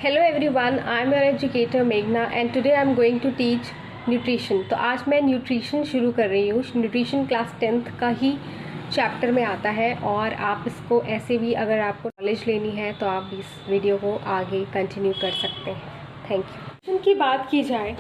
Hello everyone, I am your educator Meghna and today I am going to teach nutrition। तो आज मैं nutrition शुरू कर रही हूँ। न्यूट्रिशन क्लास 10th का ही चैप्टर में आता है और आप इसको ऐसे भी अगर आपको नॉलेज लेनी है तो आप इस वीडियो को आगे कंटिन्यू कर सकते हैं। Thank you. न्यूट्रिशन की बात की जाए,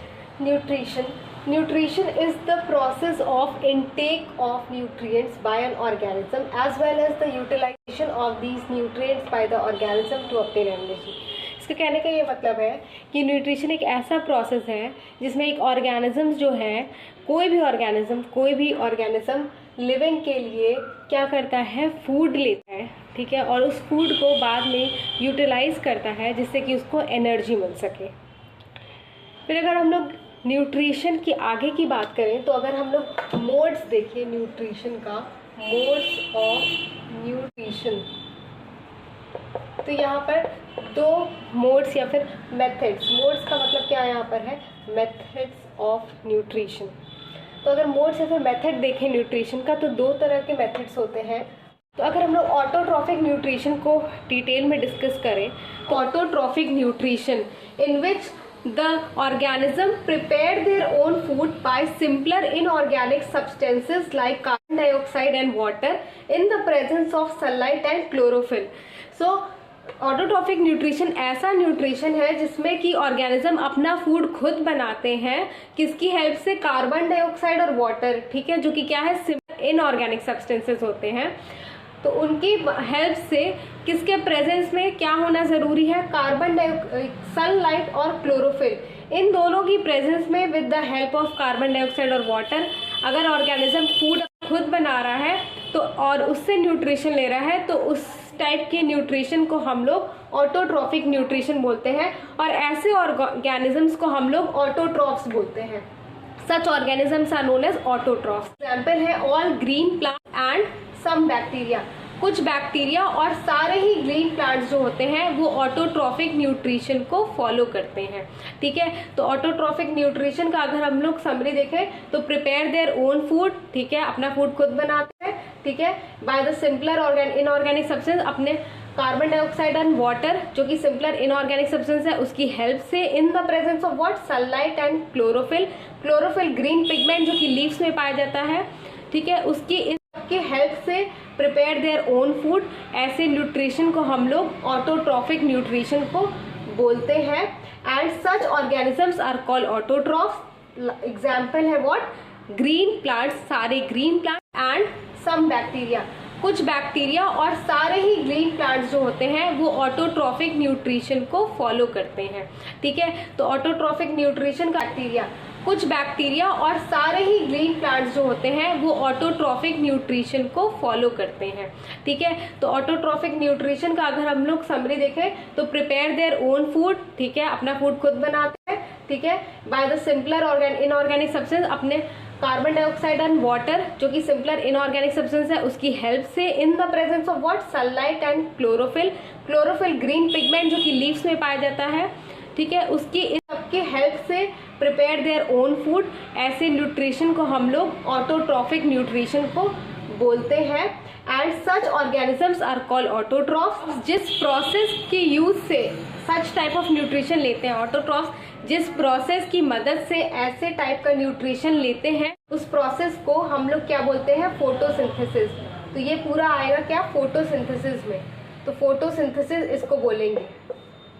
nutrition is the process of intake of nutrients by an organism as well as the utilisation of these nutrients by the organism to obtain energy. इसके कहने का ये मतलब है कि न्यूट्रिशन एक ऐसा प्रोसेस है जिसमें एक ऑर्गेनिज्म जो है, कोई भी ऑर्गेनिज्म लिविंग के लिए क्या करता है, फूड लेता है, ठीक है, और उस फूड को बाद में यूटिलाइज करता है जिससे कि उसको एनर्जी मिल सके। फिर अगर हम लोग न्यूट्रिशन की आगे की बात करें तो अगर हम लोग मोड्स देखिए न्यूट्रिशन का, मोड्स ऑफ न्यूट्रिशन, तो यहाँ पर दो मोड्स या फिर मेथड्स, मोड्स का मतलब क्या यहाँ पर है, मेथड्स ऑफ न्यूट्रिशन। तो अगर मोड्स या फिर मेथड देखें न्यूट्रिशन का तो दो तरह के मेथड्स होते हैं। तो अगर हम लोग ऑटोट्रॉफिक न्यूट्रिशन को डिटेल में डिस्कस करें तो autotrophic nutrition in which the organism prepared their own food by simpler inorganic substances like carbon dioxide and water in the presence of sunlight and chlorophyll। So autotrophic nutrition ऐसा nutrition है जिसमें कि organism अपना food खुद बनाते हैं, किसकी help से, कार्बन डाइऑक्साइड और वाटर, ठीक है, जो कि क्या है, इनऑर्गेनिक सब्सटेंसेस होते हैं। तो उनकी हेल्प से किसके प्रेजेंस में क्या होना ज़रूरी है, कार्बन डाइऑक्साइड, सनलाइट और क्लोरोफिल, इन दोनों की प्रेजेंस में with the help of carbon dioxide और वाटर अगर ऑर्गेनिज्म फूड खुद बना रहा है तो और उससे न्यूट्रिशन ले रहा है तो उस टाइप के न्यूट्रिशन को हम लोग ऑटोट्रॉफिक न्यूट्रिशन बोलते हैं और ऐसे ऑर्गेनिजम्स को हम लोग ऑटोट्रॉफ्स बोलते हैं। Such organisms are known as autotrophs. Example है all green plant and some bacteria. कुछ बैक्टीरिया और सारे ही ग्रीन प्लांट्स जो होते हैं वो ऑटोट्रॉफिक न्यूट्रिशन को फॉलो करते हैं, ठीक है। तो ऑटोट्रॉफिक न्यूट्रिशन का अगर हम लोग समरी देखें तो प्रिपेयर देयर ओन फूड, ठीक है, अपना फूड खुद बनाते हैं, ठीक है, by the simpler inorganic substance, अपने कार्बन डाइऑक्साइड एंड वाटर जो कि सिंपलर इनऑर्गेनिक सब्सटेंस है उसकी हेल्प से, in the presence of what, sunlight and chlorophyll. Chlorophyll green pigment जो कि लीव्स में पाया जाता है, ठीक है, उसकी की हेल्प से प्रिपेयर देयर ओन फूड। ऐसे न्यूट्रिशन को हम लोग ऑटोट्रॉफिक न्यूट्रिशन को बोलते हैं and such organisms are called autotrophs. Example है व्हाट, ग्रीन प्लांट्स, सारे green plant and some bacteria. कुछ बैक्टीरिया और सारे ही ग्रीन प्लांट्स जो होते हैं वो ऑटोट्रॉफिक न्यूट्रिशन को फॉलो करते हैं, ठीक है। तो ऑटोट्रॉफिक न्यूट्रिशन का बैक्टीरिया, कुछ बैक्टीरिया और सारे ही ग्रीन प्लांट्स जो होते हैं वो ऑटोट्रॉफिक न्यूट्रिशन को फॉलो करते हैं, ठीक है। तो ऑटोट्रॉफिक न्यूट्रिशन का अगर हम लोग समरी देखें तो प्रिपेयर देयर ओन फूड, ठीक है, अपना फूड खुद बनाते हैं, ठीक है, by the simpler inorganic substance, अपने कार्बन डाइऑक्साइड एंड वाटर जो कि सिंपलर इनऑर्गेनिक सब्सटेंस है उसकी हेल्प से, in the presence of what, sunlight and chlorophyll. Chlorophyll green pigment जो कि लीव्स में पाया जाता है, ठीक है, उसकी इन सबकी हेल्प से प्रिपेयर देयर ओन फूड। ऐसे न्यूट्रिशन को हम लोग ऑटोट्रॉफिक न्यूट्रिशन को बोलते हैं and such organisms are called autotrophs. जिस प्रोसेस के यूज से सच टाइप ऑफ न्यूट्रिशन लेते हैं ऑटोट्रॉफ्स, जिस प्रोसेस की मदद से ऐसे टाइप का न्यूट्रिशन लेते हैं उस प्रोसेस को हम लोग क्या बोलते हैं, फोटोसिंथेसिस। तो ये पूरा आएगा क्या, फोटोसिंथेसिस में। तो फोटोसिंथेसिस इसको बोलेंगे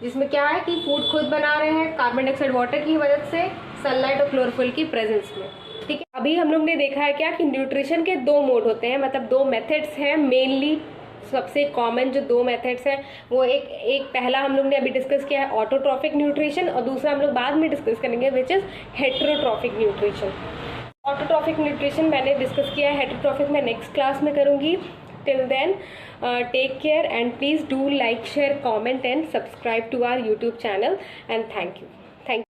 जिसमें क्या है कि फूड खुद बना रहे हैं कार्बन डाइऑक्साइड वाटर की मदद से, सनलाइट और क्लोरोफिल की प्रेजेंस में, ठीक है। अभी हम लोग ने देखा है क्या कि न्यूट्रिशन के दो मोड होते हैं, मतलब दो मेथड्स हैं मेनली। सबसे कॉमन जो दो मेथड्स हैं वो एक पहला हम लोग ने अभी डिस्कस किया है ऑटोट्रॉफिक न्यूट्रिशन और दूसरा हम लोग बाद में डिस्कस करेंगे which is heterotrophic nutrition. Autotrophic nutrition मैंने डिस्कस किया है, हेटेरोट्रॉफिक मैं नेक्स्ट क्लास में करूँगी। Till then, take care and please do like, share, comment and subscribe to our YouTube channel and thank you.